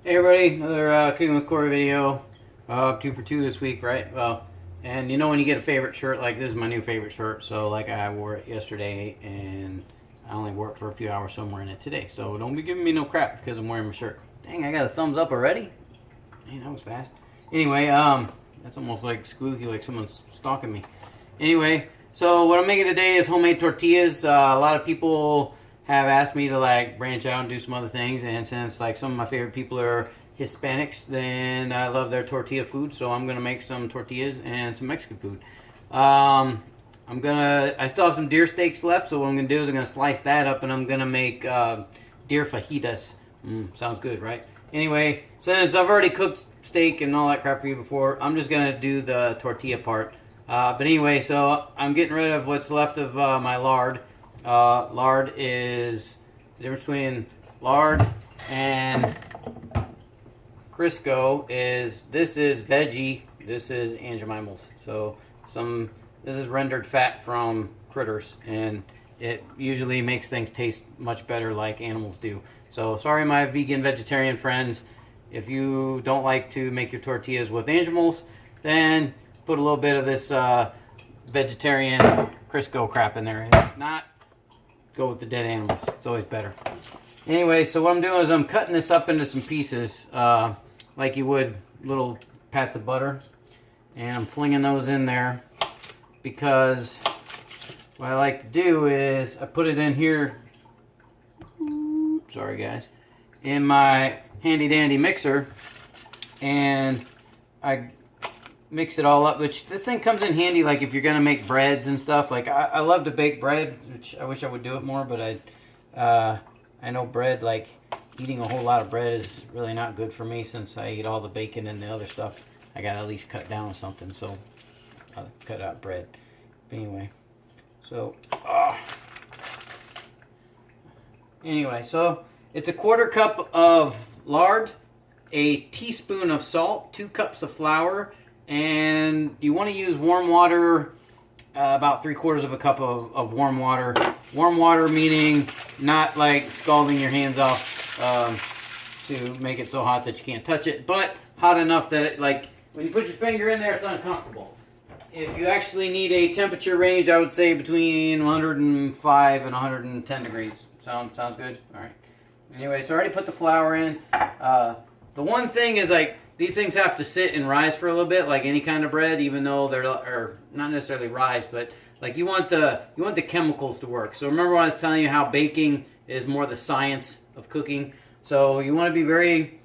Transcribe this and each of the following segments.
Hey everybody, another Cooking with Cory video. 2 for 2 this week, right? Well, and you know when you get a favorite shirt, like this is my new favorite shirt, so like I wore it yesterday and I only wore it for a few hours, so I'm wearing it today. So don't be giving me no crap because I'm wearing my shirt. Dang, I got a thumbs up already? Man, that was fast. Anyway, that's almost like squeaky, like someone's stalking me. Anyway, so what I'm making today is homemade tortillas. A lot of people have asked me to like branch out and do some other things, and since like some of my favorite people are Hispanics, then I love their tortilla food, so I'm gonna make some tortillas and some Mexican food. I still have some deer steaks left, so what I'm gonna do is I'm gonna slice that up and I'm gonna make deer fajitas. Sounds good, right? Anyway, since I've already cooked steak and all that crap for you before, I'm just gonna do the tortilla part. But anyway, so I'm getting rid of what's left of my lard. Lard is the difference between lard and Crisco this is veggie, this is Aunt Jemima's. So this is rendered fat from critters, and it usually makes things taste much better like animals do. So sorry my vegan vegetarian friends, if you don't like to make your tortillas with animals, then put a little bit of this vegetarian Crisco crap in there. If not, go with the dead animals. It's always better. Anyway, so what I'm doing is I'm cutting this up into some pieces, like you would little pats of butter, and I'm flinging those in there because what I like to do is I put it in here. Sorry guys, in my handy dandy mixer, and I mix it all up, which this thing comes in handy like if you're gonna make breads and stuff. Like I love to bake bread, which I wish I would do it more, but I know bread, like eating a whole lot of bread is really not good for me since I eat all the bacon and the other stuff. I gotta at least cut down something, so I'll cut out bread. But anyway, so so it's a 1/4 cup of lard, a teaspoon of salt, 2 cups of flour, and you want to use warm water, about 3/4 cup of warm water. Warm water meaning not like scalding your hands off to make it so hot that you can't touch it, but hot enough that it, like when you put your finger in there, it's uncomfortable. If you actually need a temperature range, I would say between 105 and 110 degrees. Sounds good? All right. Anyway, so I already put the flour in. The one thing is, like, these things have to sit and rise for a little bit, like any kind of bread, even though they're or not necessarily rise, but like you want the chemicals to work. So remember when I was telling you how baking is more the science of cooking. So you want to be very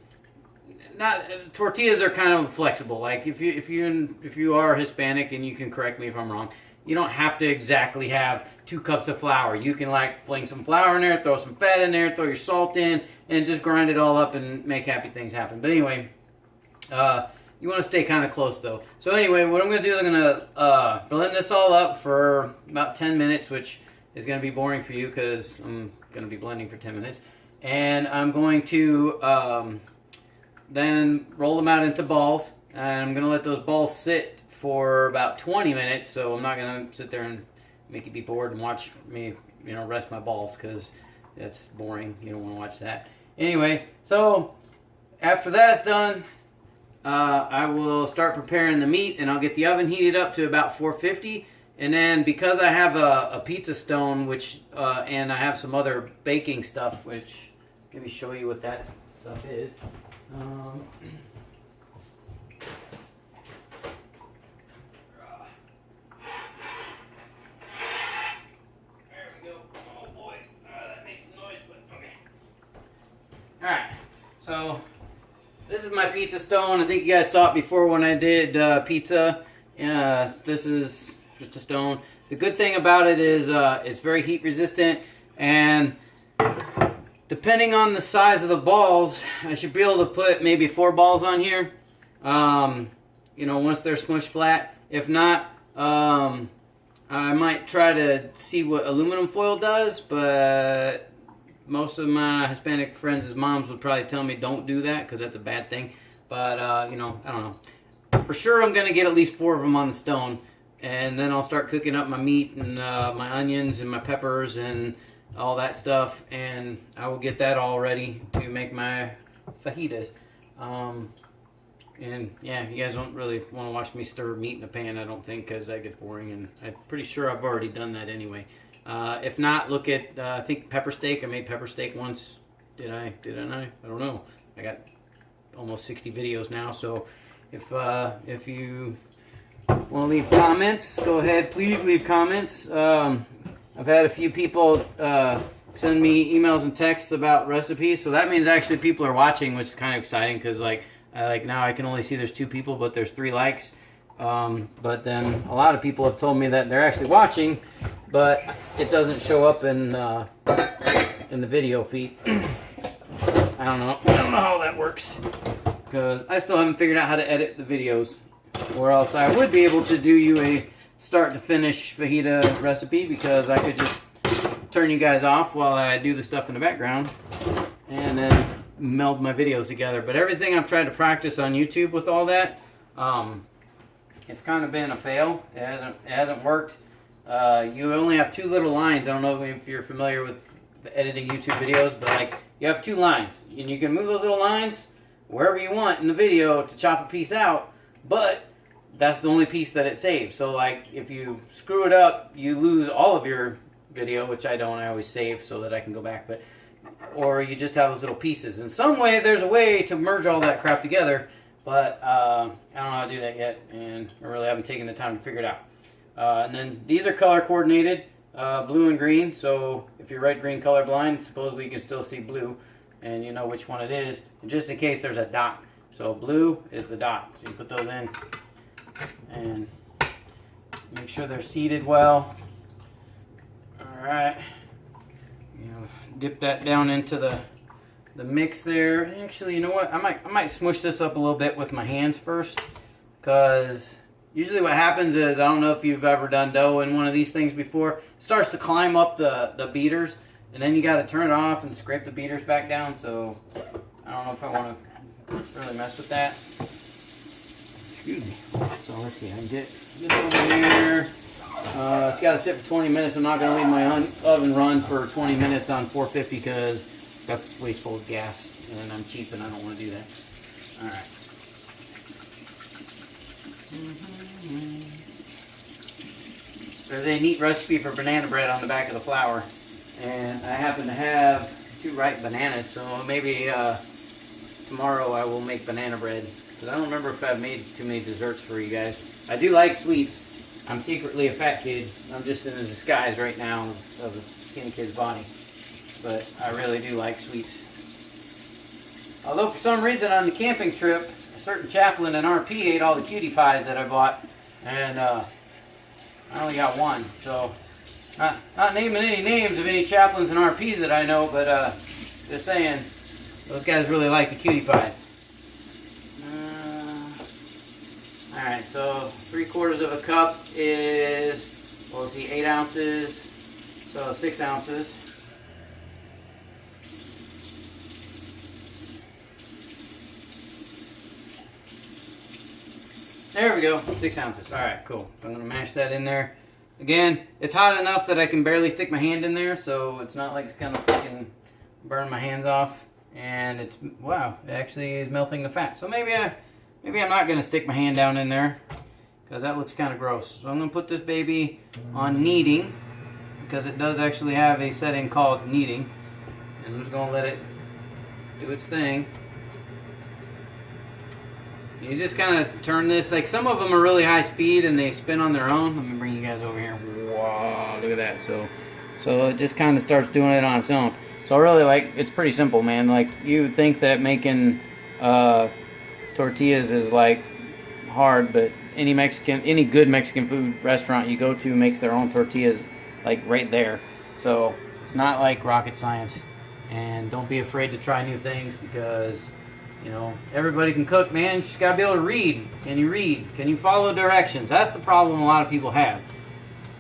tortillas are kind of flexible. Like if you are Hispanic, and you can correct me if I'm wrong, you don't have to exactly have 2 cups of flour. You can like fling some flour in there, throw some fat in there, throw your salt in, and just grind it all up and make happy things happen. But anyway, you want to stay kind of close though. So anyway, what I'm going to do is I'm going to blend this all up for about 10 minutes, which is going to be boring for you because I'm going to be blending for 10 minutes. And I'm going to then roll them out into balls, and I'm going to let those balls sit for about 20 minutes. So I'm not going to sit there and make you be bored and watch me, rest my balls, because that's boring. You don't want to watch that. Anyway, so after that's done, I will start preparing the meat, and I'll get the oven heated up to about 450. And then because I have a pizza stone, which and I have some other baking stuff, which let me show you what that stuff is. There we go. Oh boy, that makes some noise, but okay. All right, so this is my pizza stone. I think you guys saw it before when I did pizza. This is just a stone. The good thing about it is it's very heat resistant, and depending on the size of the balls, I should be able to put maybe 4 balls on here. Once they're smushed flat. If not, I might try to see what aluminum foil does, but most of my Hispanic friends' moms would probably tell me don't do that because that's a bad thing. But, I don't know. For sure, I'm going to get at least 4 of them on the stone. And then I'll start cooking up my meat and my onions and my peppers and all that stuff. And I will get that all ready to make my fajitas. And yeah, you guys don't really want to watch me stir meat in a pan, I don't think, because that gets boring, and I'm pretty sure I've already done that anyway. If not, look at, I think pepper steak. I made pepper steak once. Did I? Didn't I? I don't know. I got almost 60 videos now, so if you want to leave comments, go ahead. Please leave comments. I've had a few people send me emails and texts about recipes, so that means actually people are watching, which is kind of exciting, because like now I can only see there's 2 people, but there's 3 likes. But then a lot of people have told me that they're actually watching, but it doesn't show up in the video feed. I don't know how that works, because I still haven't figured out how to edit the videos, or else I would be able to do you a start to finish fajita recipe, because I could just turn you guys off while I do the stuff in the background and then meld my videos together. But everything I've tried to practice on YouTube with all that, it's kind of been a fail. It hasn't worked. You only have 2 little lines. I don't know if you're familiar with editing YouTube videos, but like you have 2 lines, and you can move those little lines wherever you want in the video to chop a piece out, but that's the only piece that it saves. So like if you screw it up, you lose all of your video, which I don't. I always save so that I can go back, but or you just have those little pieces. In some way, there's a way to merge all that crap together, but I don't know how to do that yet, and I really haven't taken the time to figure it out. And then these are color coordinated, blue and green, so if you're red, green colorblind, supposedly you can still see blue, and you know which one it is, and just in case there's a dot. So blue is the dot, so you put those in, and make sure they're seated well. Alright, dip that down into the mix there. Actually, you know what? I might smush this up a little bit with my hands first, because usually what happens is, I don't know if you've ever done dough in one of these things before, it starts to climb up the beaters, and then you got to turn it off and scrape the beaters back down. So I don't know if I want to really mess with that. Excuse me. So let's see, I can get this over here. It's got to sit for 20 minutes. I'm not going to leave my oven run for 20 minutes on 450, because that's wasteful of gas, and I'm cheap and I don't want to do that. Alright. There's a neat recipe for banana bread on the back of the flour, and I happen to have 2 ripe bananas, so maybe tomorrow I will make banana bread, because I don't remember if I've made too many desserts for you guys. I do like sweets. I'm secretly a fat kid. I'm just in a disguise right now of a skinny kid's body. But I really do like sweets. Although for some reason on the camping trip, a certain chaplain in RP ate all the cutie pies that I bought. And I only got 1. So, not naming any names of any chaplains and RPs that I know, but just saying, those guys really like the cutie pies. Alright, so 3/4 of a cup is, well, let's see, 8 ounces, so 6 ounces. There we go, 6 ounces. Alright, cool. So I'm going to mash that in there. Again, it's hot enough that I can barely stick my hand in there, so it's not like it's going to freaking burn my hands off. And it's, wow, it actually is melting the fat. So maybe I'm not going to stick my hand down in there, because that looks kind of gross. So I'm going to put this baby on kneading, because it does actually have a setting called kneading. And I'm just going to let it do its thing. You just kind of turn this, like some of them are really high speed and they spin on their own. Let me bring you guys over here. Wow, look at that. So it just kind of starts doing it on its own. So really, like, it's pretty simple, man. Like, you would think that making tortillas is like hard, but any good Mexican food restaurant you go to makes their own tortillas like right there. So it's not like rocket science. And don't be afraid to try new things, because you know, everybody can cook, man. You just gotta be able to read. Can you read? Can you follow directions? That's the problem a lot of people have.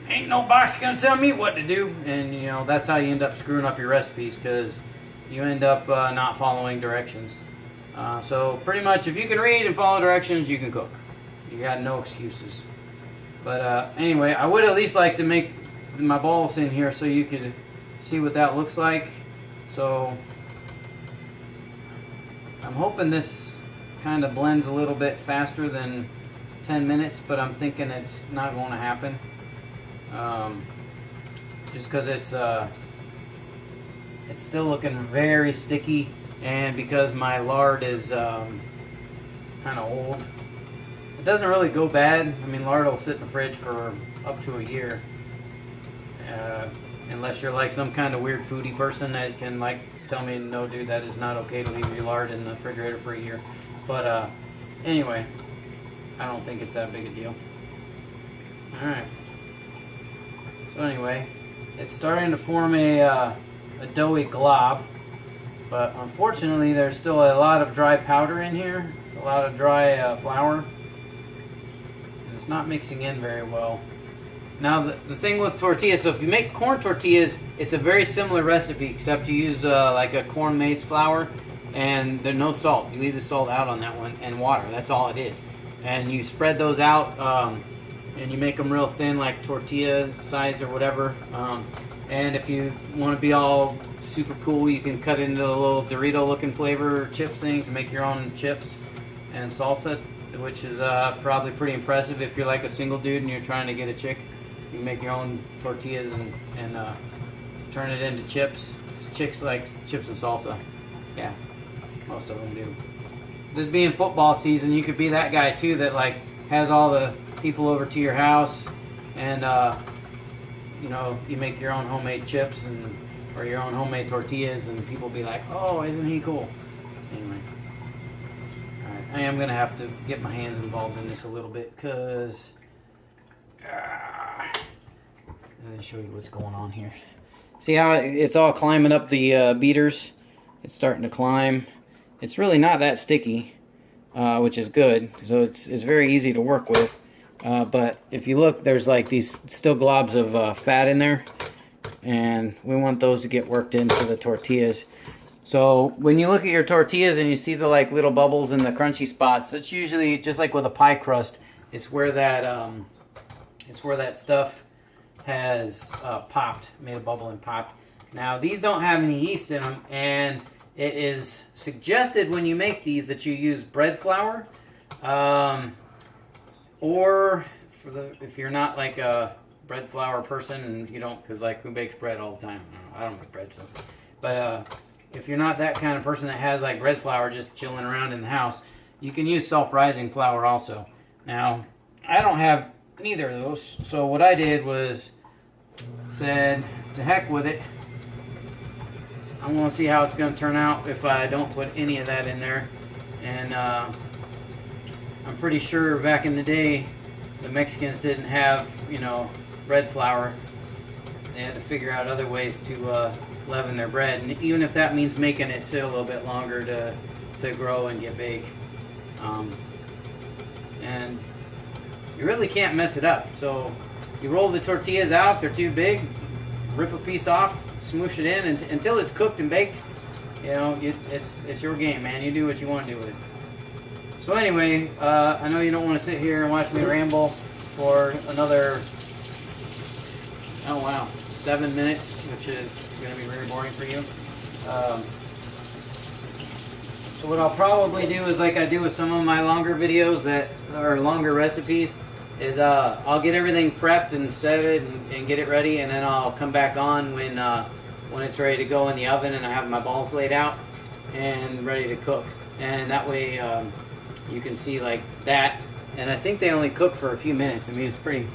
Ain't no box gonna tell me what to do. And you know, that's how you end up screwing up your recipes, because you end up not following directions. So pretty much, if you can read and follow directions, you can cook. You got no excuses. But anyway, I would at least like to make my balls in here so you could see what that looks like. So I'm hoping this kind of blends a little bit faster than 10 minutes, but I'm thinking it's not going to happen. Just because it's still looking very sticky, and because my lard is kind of old. It doesn't really go bad. I mean, lard will sit in the fridge for up to a year. Unless you're like some kind of weird foodie person that can like tell me, no dude, that is not okay to leave your lard in the refrigerator for a year. But anyway, I don't think it's that big a deal. Alright. So anyway, it's starting to form a doughy glob. But unfortunately, there's still a lot of dry powder in here. A lot of dry flour. And it's not mixing in very well. Now the thing with tortillas, so if you make corn tortillas, it's a very similar recipe, except you use like a corn maize flour, and there's no salt. You leave the salt out on that one, and water. That's all it is. And you spread those out, and you make them real thin, like tortilla size or whatever. And if you want to be all super cool, you can cut into a little Dorito-looking flavor chips things and make your own chips and salsa, which is probably pretty impressive if you're like a single dude and you're trying to get a chick. You can make your own tortillas and turn it into chips. Chicks like chips and salsa. Yeah, most of them do. This being football season, you could be that guy too that like has all the people over to your house, and you know, you make your own homemade chips or your own homemade tortillas, and people be like, "Oh, isn't he cool?" Anyway, all right, I am gonna have to get my hands involved in this a little bit because. Let me show you what's going on here. See how it's all climbing up the beaters? It's starting to climb. It's really not that sticky, which is good. So it's very easy to work with. But if you look, there's like these still globs of fat in there. And we want those to get worked into the tortillas. So when you look at your tortillas and you see the like little bubbles in the crunchy spots, that's usually just like with a pie crust. It's where that stuff has popped, made a bubble and popped. Now these don't have any yeast in them, and it is suggested when you make these that you use bread flour, or if you're not like a bread flour person and you don't, because like who bakes bread all the time? I don't make bread, so. But if you're not that kind of person that has like bread flour just chilling around in the house, you can use self-rising flour also. Now I don't have neither of those, so what I did was said, to heck with it. I'm going to see how it's going to turn out if I don't put any of that in there. And I'm pretty sure back in the day the Mexicans didn't have, you know, bread flour. They had to figure out other ways to leaven their bread, and even if that means making it sit a little bit longer to grow and get big. And you really can't mess it up. So you roll the tortillas out, if they're too big, rip a piece off, smoosh it in until it's cooked and baked. You know, it's your game, man. You do what you want to do with it. So anyway, I know you don't want to sit here and watch me ramble for another, oh wow, 7 minutes, which is going to be very boring for you. So what I'll probably do is like I do with some of my longer videos that are longer recipes, is I'll get everything prepped and set it and get it ready, and then I'll come back on when it's ready to go in the oven and I have my balls laid out and ready to cook. And that way you can see like that. And I think they only cook for a few minutes. I mean, it's pretty,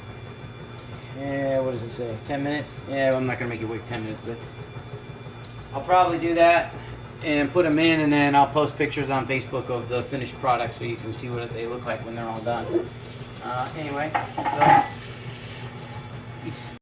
what does it say, 10 minutes? Yeah, well, I'm not going to make you wait 10 minutes, but I'll probably do that and put them in, and then I'll post pictures on Facebook of the finished product so you can see what they look like when they're all done. Anyway, so